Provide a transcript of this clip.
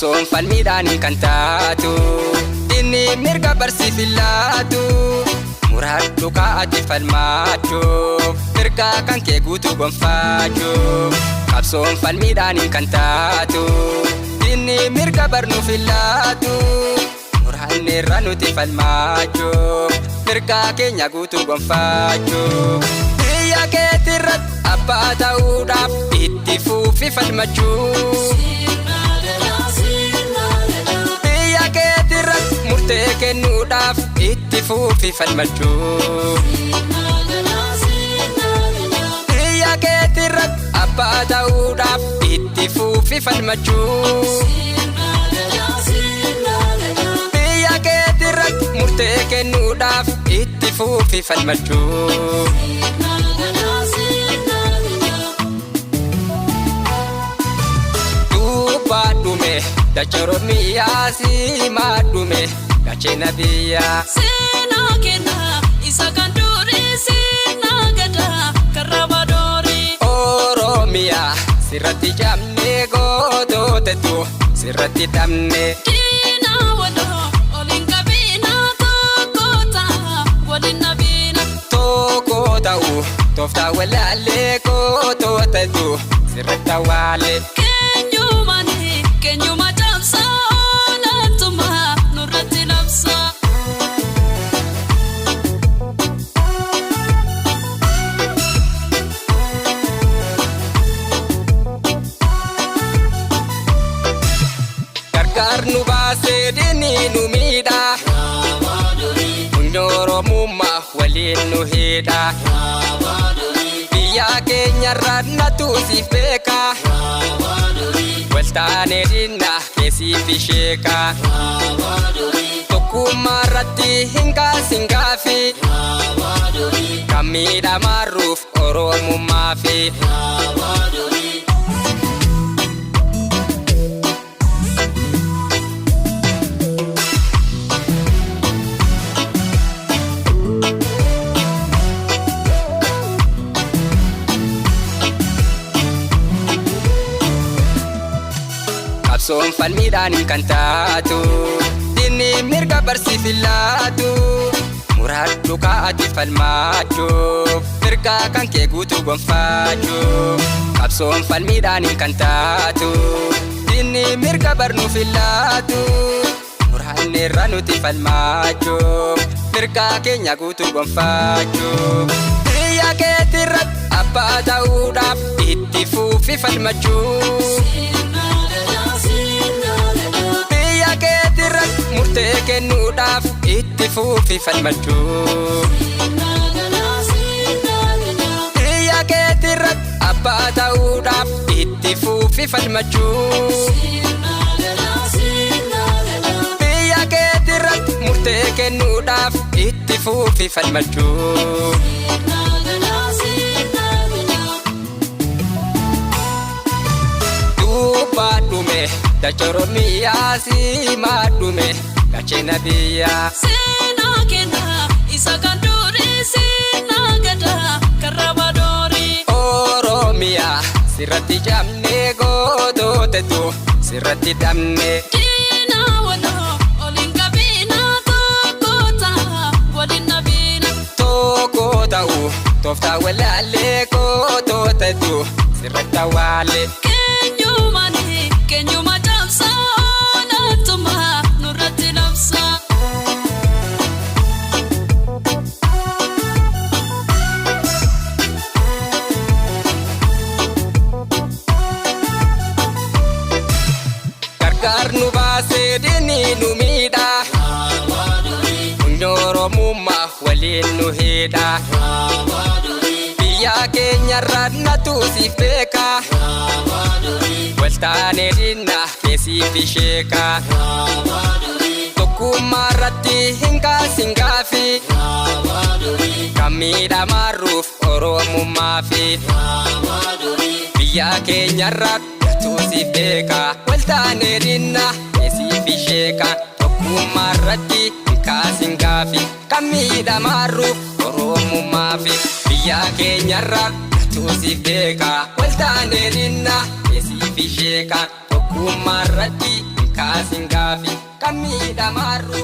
Qabsoon falmiidhaan kan taatu inni mirga barsiifillaatu muraadhu kaa'ati falmaachuuf mirga kan kee guutuu gonfaachuuf. Qabsoon falmiidhaan kan taatu inni mirga barnuufillaatu muraanni irra nuti falmaachuuf mirga keenya guutuu gonfaachuuf. Biyya keetirratti abbaa ta'uudhaaf itti fuufi falmachuuf. Biyya keetirratti murtee kennuudhaaf itti fuufi falmachuuf. Biyya keetirratti abbaa ta'uudhaaf itti fuufi falmachuuf. Biyya keetirratti murtee kennuudhaaf itti fuufi falmachuuf. Dume dachoro miyasi madume gachena biya sena kena isa kanduri sena gada karabadori Oromia sirati jamne godotetu sirati damne kina wado olinga bina tokota wadina bina tokota tofta walale godotetu sirata wale Kenyu matamsa natuma nurati nafsa Gargar nu baase dini nu mida Unyoro mumma walin nu hida Biya keenya ranatu sifeka Waltaane dinna keesi fisheka Tokkummaa irratti hinga singaafi Kammiidha marruuf Oromummaa fi Qabsoon falmiidhaan kan taatu inni mirga barsiifillaatu muraadhu kaa'ati falmaachuuf mirga kan kee guutuu gonfaachuuf. Qabsoon falmiidhaan kan taatu inni mirga barnuufillaatu muraanni irra nuti falmaachuuf mirga keenya guutuu gonfaachuuf. Biyya keetirratti abbaa ta'uudhaaf itti fuufi falmachuuf. Murtee kennuudhaaf itti fuufi falmachuuf. Biyya keetirratti abbaa ta'uudhaaf itti fuufi falmachuuf. Biyya keetirratti murtee kennuudhaaf itti fuufi falmachuuf. Dume dachoro miyasi madume gachena biya sena kena isa kanduri sena gada karabadori Oromia sirati jamne godotetu sirati damne kina wado olinga bina tokota wadina bina tokota tofta walale godotetu sirata wale Kenyu matamsa natuma nurati nafsa Gargar nu baase dini nu mida Unyoro mumma walin nu hida Biyya keenya ranatu sifeka Waltaane dinna keesi fisheka Tokkummaa irratti hinga singaafi Kammiidha marruuf Oromummaa fi Biyya keenya ranatu sifeka Waltaane dinna keesi fisheka Tokkummaa irratti hinga singaafi Kammiidha marruuf Oromummaa fi Biyya keenya ranatu sifeka Waltaane dinna Fisheka tokkummaa irratti kaasin gaafi kan miidhamaarru